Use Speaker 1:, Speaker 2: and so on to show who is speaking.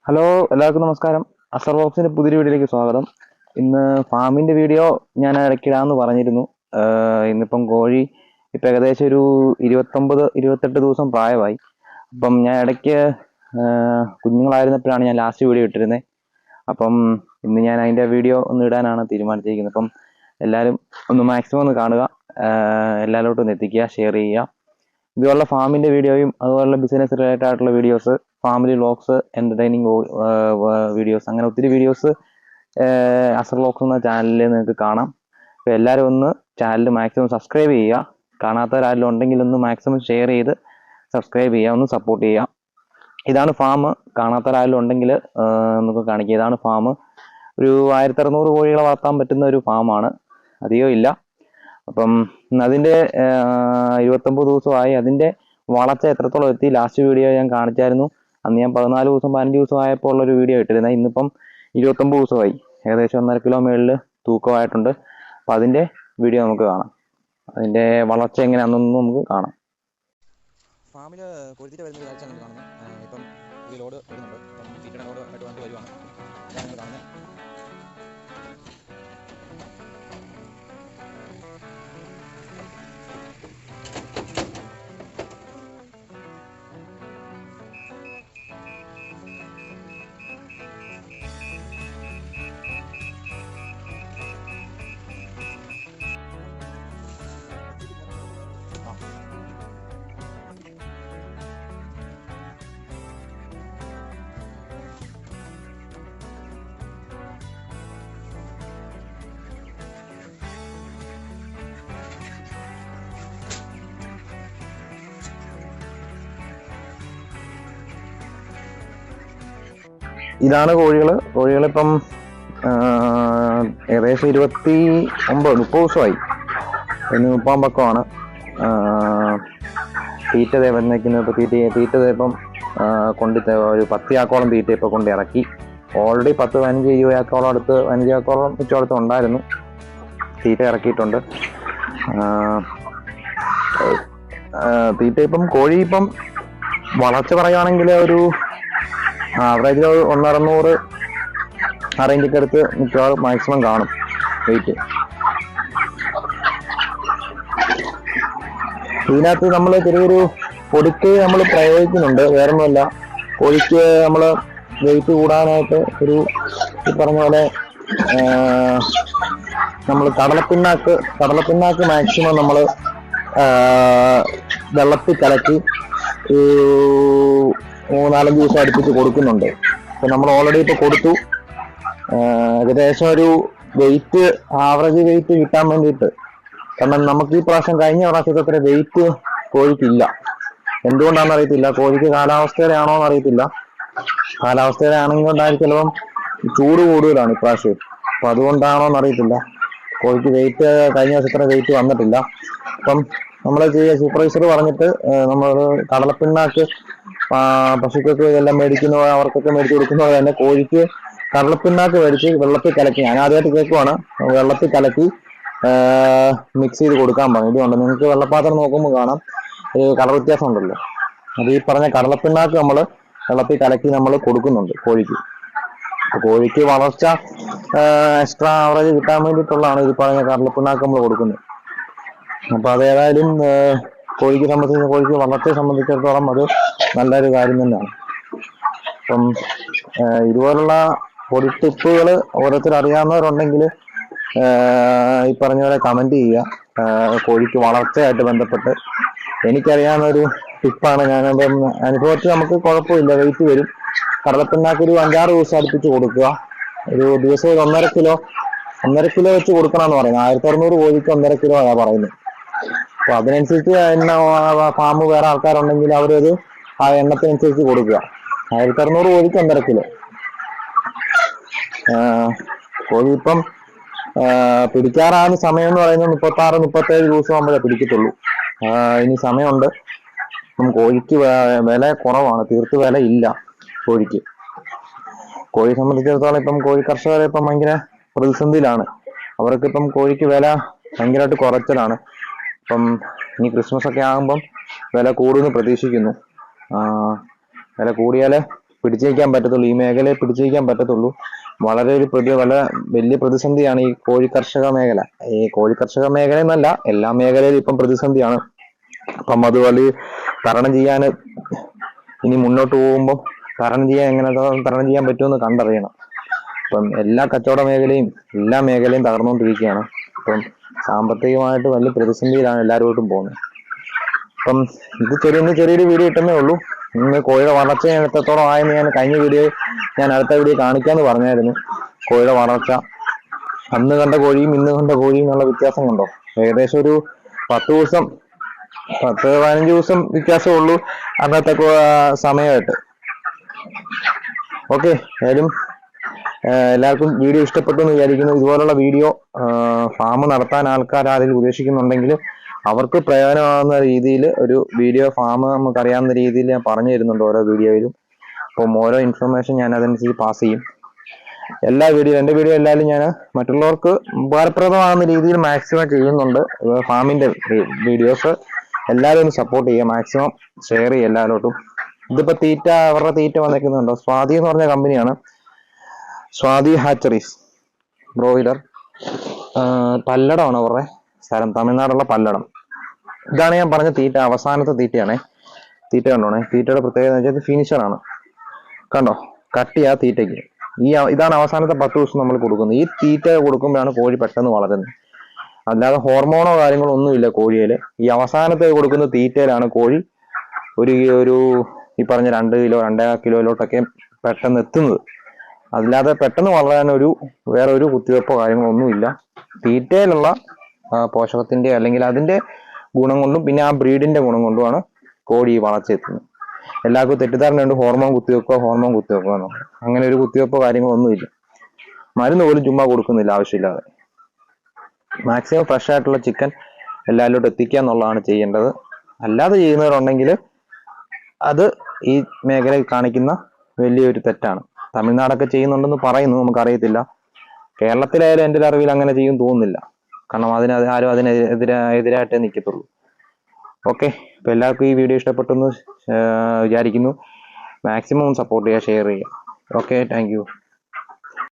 Speaker 1: Hello, എല്ലാവർക്കും നമസ്കാരം. അസർ ബോക്സിന്റെ പുതിയൊരു വീഡിയോയിലേക്ക് സ്വാഗതം. ഇന്ന് ഫാമിന്റെ വീഡിയോ ഞാൻ ഇടയ്ക്കിടാന്ന് പറഞ്ഞിരുന്നു. ഇന്നിപ്പം കോഴി ഇപ്പം ഏകദേശം ഒരു 28 ദിവസം പ്രായമായി. അപ്പം ഞാൻ ഇടയ്ക്ക് കുഞ്ഞുങ്ങളായിരുന്നപ്പോഴാണ് ഞാൻ ലാസ്റ്റ് വീഡിയോ ഇട്ടിരുന്നത്. അപ്പം ഇന്ന് ഞാൻ അതിൻ്റെ വീഡിയോ ഒന്ന് ഇടാനാണ് തീരുമാനിച്ചിരിക്കുന്നത്. അപ്പം എല്ലാവരും ഒന്ന് മാക്സിമം ഒന്ന് കാണുക, എല്ലാവരോട്ടും ഒന്ന് എത്തിക്കുക, ഷെയർ ചെയ്യുക. ഇതുപോലുള്ള ഫാമിന്റെ വീഡിയോയും അതുപോലുള്ള ബിസിനസ് റിലേറ്റഡ് ആയിട്ടുള്ള videos, family vlogs, entertaining videos, അങ്ങനെ ഒത്തിരി വീഡിയോസ് അസർ വ്ളോഗ്സ് എന്ന ചാനലിൽ നിങ്ങൾക്ക് കാണാം. അപ്പോൾ എല്ലാവരും ഒന്ന് ചാനൽ മാക്സിമം സബ്സ്ക്രൈബ് ചെയ്യുക. കാണാത്തവരാരെങ്കിലും ഉണ്ടെങ്കിൽ ഒന്ന് മാക്സിമം ഷെയർ ചെയ്ത് സബ്സ്ക്രൈബ് ചെയ്യുക, ഒന്ന് സപ്പോർട്ട് ചെയ്യുക. ഇതാണ് ഫാം. കാണാത്തവരാരെങ്കിലും ഉണ്ടെങ്കിൽ നമുക്ക് കാണിക്കുക. ഇതാണ് ഫാം. ഒരു 1600 കോഴികളെ വളർത്താൻ പറ്റുന്ന ഒരു ഫാമാണ്. അധികം ഇല്ല. അപ്പം അതിൻ്റെ 29 ദിവസമായി. അതിൻ്റെ വളർച്ച എത്രത്തോളം എത്തി ലാസ്റ്റ് വീഡിയോ ഞാൻ കാണിച്ചായിരുന്നു. അന്ന് ഞാൻ 14 ദിവസം 15 ദിവസം ആയപ്പോൾ ഉള്ളൊരു വീഡിയോ ഇട്ടിരുന്നത്. ഇന്നിപ്പം 29 ദിവസമായി. ഏകദേശം 1.5 കിലോ മേളിൽ തൂക്കമായിട്ടുണ്ട്. അപ്പം അതിൻ്റെ വീഡിയോ നമുക്ക് കാണാം. അതിൻ്റെ വളർച്ച എങ്ങനെയാണെന്നൊന്നും നമുക്ക് കാണാം.
Speaker 2: ഫാമിൽ കൊഴുത്തിട്ട് വരുന്ന ഒരു കാഴ്ചയാണ് കാണുന്നത്. ഇപ്പം ഈ ലോഡ് വരുന്നുണ്ട്. ഇപ്പം തീറ്റയുടെ ലോഡ് ആയിട്ട് വണ്ടി വരുവാണ്. ഇതാണ് നിങ്ങൾ കാണുന്നത്.
Speaker 1: ഇതാണ് കോഴികളിപ്പം ഏകദേശം 29-30 ദിവസമായി. 30 പക്കമാണ്. തീറ്റ വന്നേക്കുന്നത്. ഇപ്പോൾ തീറ്റ ഇപ്പം ഒരു 10 ചാക്കോളം തീറ്റ ഇപ്പോൾ കൊണ്ട് ഇറക്കി. ഓൾറെഡി 10-15 ചാക്കോളം അടുത്ത് 15 ചാക്കോളം ചുറ്റോളത്ത് ഉണ്ടായിരുന്നു. തീറ്റ ഇറക്കിയിട്ടുണ്ട്. തീറ്റ ഇപ്പം കോഴി ഇപ്പം വളർച്ച പറയുകയാണെങ്കിൽ ഒരു ആവറേജ് 160 ആ റേഞ്ചൊക്കെ അടുത്ത് മിക്കവാറും മാക്സിമം കാണും വെയിറ്റ്. ഇതിനകത്ത് നമ്മൾ ചെറിയൊരു പൊടിക്ക് നമ്മൾ പ്രയോഗിക്കുന്നുണ്ട്. വേറൊന്നുമല്ല, കോഴിക്ക് നമ്മൾ വെയിറ്റ് കൂടാനായിട്ട് ഒരു ഈ പറഞ്ഞ പോലെ നമ്മൾ കടലപ്പിണ്ണാക്ക് മാക്സിമം നമ്മൾ വെള്ളത്തിൽ കലക്കി 3-4 ദിവസം അടുപ്പിച്ച് കൊടുക്കുന്നുണ്ട്. അപ്പൊ നമ്മൾ ഓൾറെഡി ഇപ്പൊ കൊടുത്തു. ഏകദേശം ഒരു വെയിറ്റ്, ആവറേജ് വെയിറ്റ് കിട്ടാൻ വേണ്ടിയിട്ട്. കാരണം നമുക്ക് ഈ പ്രാവശ്യം കഴിഞ്ഞ പ്രാവശ്യത്തെ അത്ര വെയിറ്റ് കോഴിക്കില്ല. എന്തുകൊണ്ടാണെന്ന് അറിയത്തില്ല. കോഴിക്ക് കാലാവസ്ഥയുടെ ആണോ എന്ന് അറിയത്തില്ല. കാലാവസ്ഥയുടെ ആണെങ്കിൽ കൊണ്ടായിരിക്കും ചിലപ്പം ചൂട് കൂടുതലാണ് ഇപ്രാവശ്യം. അപ്പൊ അതുകൊണ്ടാണോ എന്ന് അറിയത്തില്ല. കോഴിക്ക് വെയിറ്റ് കഴിഞ്ഞ വർഷത്തെ വെയിറ്റ് വന്നിട്ടില്ല. അപ്പം നമ്മൾ സൂപ്പർവൈസർ പറഞ്ഞിട്ട് നമ്മൾ കടലപ്പിണ്ണാക്ക് പശുക്കൾക്ക് ഇതെല്ലാം മേടിക്കുന്ന അവർക്കൊക്കെ മേടിച്ച് കൊടുക്കുന്നത് തന്നെ കോഴിക്ക് കടലപ്പിണ്ണാക്ക് മേടിച്ച് വെള്ളത്തിൽ കലക്കി, ഞാൻ ആദ്യമായിട്ട് കേൾക്കുവാണ്, വെള്ളത്തിൽ കലക്കി മിക്സ് ചെയ്ത് കൊടുക്കാൻ പറഞ്ഞു. ഇതുകൊണ്ട് നിങ്ങൾക്ക് വെള്ളപ്പാത്രം നോക്കുമ്പോൾ കാണാം ഒരു കളർ വ്യത്യാസം ഉണ്ടല്ലോ. അത് ഈ പറഞ്ഞ കടലപ്പിണ്ണാക്ക് നമ്മൾ വെള്ളത്തിൽ കലക്കി നമ്മൾ കൊടുക്കുന്നുണ്ട് കോഴിക്ക്. കോഴിക്ക് വളർച്ച എക്സ്ട്രാ ആവറേജ് കിട്ടാൻ വേണ്ടിയിട്ടുള്ളതാണ് ഈ പറഞ്ഞ കടലപ്പിണ്ണാക്ക് നമ്മൾ കൊടുക്കുന്നത്. അപ്പൊ അതേതായാലും കോഴിക്ക് വളർച്ചയെ സംബന്ധിച്ചിടത്തോളം അത് നല്ലൊരു കാര്യം തന്നെയാണ്. അപ്പം ഇതുപോലുള്ള പൊടി ടിപ്പുകൾ ഓരോരുത്തർ അറിയാവുന്നവരുണ്ടെങ്കിൽ ഈ പറഞ്ഞ പോലെ കമന്റ് ചെയ്യുക. കോഴിക്ക് വളർച്ചയായിട്ട് ബന്ധപ്പെട്ട് എനിക്കറിയാവുന്ന ഒരു ടിപ്പാണ്. ഞാനത് അനുഭവത്തിൽ നമുക്ക് കുഴപ്പമില്ല, വെയിറ്റ് വരും. കടലപ്പിണ്ണാക്ക് ഒരു 5-6 ദിവസം അടുപ്പിച്ച് കൊടുക്കുക. ഒരു ദിവസം 1.5 കിലോ വെച്ച് കൊടുക്കണമെന്ന് പറയുന്നത്. 1600 കോഴിക്ക് 1.5 കിലോ ആയാ പറയുന്നത്. അപ്പൊ അതിനനുസരിച്ച് ഫാം വേറെ ആൾക്കാരുണ്ടെങ്കിൽ അവരത് ആ എണ്ണത്തിനനുസരിച്ച് കൊടുക്കുക. 1600 കോഴിക്ക് 1.5 കിലോ. കോഴി ഇപ്പം പിടിക്കാറാകുന്ന സമയം എന്ന് പറയുന്നത് 36-37 ദിവസം ആകുമ്പോഴേ പിടിക്കത്തുള്ളൂ. ഇനി സമയമുണ്ട്. ഇപ്പം കോഴിക്ക് വില കുറവാണ്, തീർത്ത് വില ഇല്ല കോഴിക്ക്. കോഴി സംബന്ധിച്ചിടത്തോളം ഇപ്പം കോഴി കർഷകർ ഇപ്പം ഭയങ്കര പ്രതിസന്ധിയിലാണ്. അവർക്കിപ്പം കോഴിക്ക് വില ഭയങ്കരമായിട്ട് കുറച്ചിലാണ്. ഇപ്പം ഇനി ക്രിസ്മസ് ഒക്കെ ആകുമ്പം വില കൂടുമെന്ന് പ്രതീക്ഷിക്കുന്നു. വില കൂടിയാൽ പിടിച്ചു നിൽക്കാൻ പറ്റത്തുള്ളൂ, ഈ മേഖലയെ പിടിച്ചു നിൽക്കാൻ പറ്റത്തുള്ളൂ. വളരെ വലിയ പ്രതിസന്ധിയാണ് ഈ കോഴി കർഷക മേഖല. ഈ കോഴി കർഷക മേഖല എന്നല്ല, എല്ലാ മേഖലയിലും ഇപ്പം പ്രതിസന്ധിയാണ്. അപ്പം അതുപോലെ തരണം ചെയ്യാൻ ഇനി മുന്നോട്ട് പോകുമ്പോൾ തരണം ചെയ്യാൻ പറ്റുമെന്ന് കണ്ടറിയണം. ഇപ്പം എല്ലാ കച്ചവട മേഖലയും എല്ലാ മേഖലയും തകർന്നുകൊണ്ടിരിക്കുകയാണ്. ഇപ്പം സാമ്പത്തികമായിട്ട് വലിയ പ്രതിസന്ധിയിലാണ് എല്ലാവരോട്ടും പോകുന്നത്. അപ്പം ഇത് ചെറിയൊരു വീഡിയോ ഇട്ടെന്നേ ഉള്ളൂ. ഇന്ന് കോഴിയുടെ വളർച്ച എത്രത്തോളം ആയെന്ന് ഞാൻ അടുത്ത വീഡിയോ കാണിക്കാന്ന് പറഞ്ഞായിരുന്നു. കോഴിയുടെ വളർച്ച അന്ന് കണ്ട കോഴിയും ഇന്ന് കണ്ട കോഴിയും എന്നുള്ള വ്യത്യാസം കണ്ടോ? ഏകദേശം ഒരു 10-15 ദിവസം വ്യത്യാസമേ ഉള്ളൂ അന്നത്തെ സമയമായിട്ട്. ഓക്കെ, ഏതായാലും എല്ലാവർക്കും വീഡിയോ ഇഷ്ടപ്പെട്ടു എന്ന് വിചാരിക്കുന്നു. ഇതുപോലുള്ള വീഡിയോ ഫാം നടത്താൻ ആൾക്കാർ ആരെങ്കിലും ഉദ്ദേശിക്കുന്നുണ്ടെങ്കിൽ അവർക്ക് പ്രയോജനമാകുന്ന രീതിയിൽ ഒരു വീഡിയോ ഫാം നമുക്കറിയാവുന്ന രീതിയിൽ ഞാൻ പറഞ്ഞു തരുന്നുണ്ട് ഓരോ വീഡിയോയിലും. അപ്പം ഓരോ ഇൻഫർമേഷൻ ഞാൻ അതനുസരിച്ച് പാസ് ചെയ്യും. എൻ്റെ വീഡിയോ എല്ലാവരും ഞാൻ മറ്റുള്ളവർക്ക് ഉപകാരപ്രദമാകുന്ന രീതിയിൽ മാക്സിമം ചെയ്യുന്നുണ്ട്. ഫാമിന്റെ വീഡിയോസ് എല്ലാവരും ഒന്ന് സപ്പോർട്ട് ചെയ്യുക, മാക്സിമം ഷെയർ ചെയ്യുക എല്ലാവരോട്ടും. ഇതിപ്പോ അവരുടെ തീറ്റ വന്നേക്കുന്നുണ്ടോ? സ്വാതി എന്ന് പറഞ്ഞ കമ്പനിയാണ്, സ്വാതി ഹാച്ചറീസ് ബ്രോയിലർ. പല്ലടമാണ് അവരുടെ സ്ഥലം, തമിഴ്നാടുള്ള പല്ലടം. ഇതാണ് ഞാൻ പറഞ്ഞ തീറ്റ, അവസാനത്തെ തീറ്റയാണേ. തീറ്റ കണ്ടോണേ, തീറ്റയുടെ പ്രത്യേകത എന്ന് വെച്ചാൽ ഫിനിഷറാണ്. കണ്ടോ, കട്ടിയാ തീറ്റയ്ക്ക്. ഇതാണ് അവസാനത്തെ 10 ദിവസം നമ്മൾ കൊടുക്കുന്നത്. ഈ തീറ്റ കൊടുക്കുമ്പോഴാണ് കോഴി പെട്ടെന്ന് വളരുന്നത്. അല്ലാതെ ഹോർമോണോ കാര്യങ്ങളോ ഒന്നുമില്ല കോഴിയില്. ഈ അവസാനത്തെ കൊടുക്കുന്ന തീറ്റയിലാണ് കോഴി ഒരു ഈ പറഞ്ഞ 2 കിലോ 2.5 കിലോയിലോട്ടൊക്കെ പെട്ടെന്ന് എത്തുന്നത്. അല്ലാതെ പെട്ടെന്ന് വളരാൻ വേറെ ഒരു കുത്തിവെപ്പോ കാര്യങ്ങളോ ഒന്നുമില്ല. തീറ്റയിലുള്ള പോഷകത്തിന്റെ അല്ലെങ്കിൽ അതിന്റെ ഗുണം കൊണ്ടും പിന്നെ ആ ബ്രീഡിന്റെ ഗുണം കൊണ്ടുമാണ് കോഴി വളർച്ചയെത്തുന്നത്. എല്ലാവർക്കും തെറ്റിദ്ധാരണയുണ്ട് ഹോർമോൺ കുത്തിവെക്കുക എന്നുള്ളത്. അങ്ങനെ ഒരു കുത്തിവെപ്പോ കാര്യങ്ങളോ ഒന്നുമില്ല. മരുന്ന് പോലും ചുമ്മാ കൊടുക്കുന്നില്ല ആവശ്യമില്ലാതെ. മാക്സിമം ഫ്രഷ് ആയിട്ടുള്ള ചിക്കൻ എല്ലാവരിലോട്ട് എത്തിക്കുക എന്നുള്ളതാണ് ചെയ്യേണ്ടത്. അല്ലാതെ ചെയ്യുന്നവരുണ്ടെങ്കിൽ അത് ഈ മേഖലയിൽ കാണിക്കുന്ന വലിയൊരു തെറ്റാണ്. തമിഴ്നാടൊക്കെ ചെയ്യുന്നുണ്ടെന്ന് പറയുന്നു, നമുക്കറിയത്തില്ല. കേരളത്തിലായാലും എൻ്റെ അറിവിൽ അങ്ങനെ ചെയ്യും തോന്നുന്നില്ല. കാരണം ആരും എതിരായിട്ടേ നിൽക്കത്തുള്ളൂ. ഓക്കെ, അപ്പൊ എല്ലാവർക്കും ഈ വീഡിയോ ഇഷ്ടപ്പെട്ടെന്ന് വിചാരിക്കുന്നു. മാക്സിമം സപ്പോർട്ട് ചെയ്യുക, ഷെയർ ചെയ്യുക. Okay, thank you.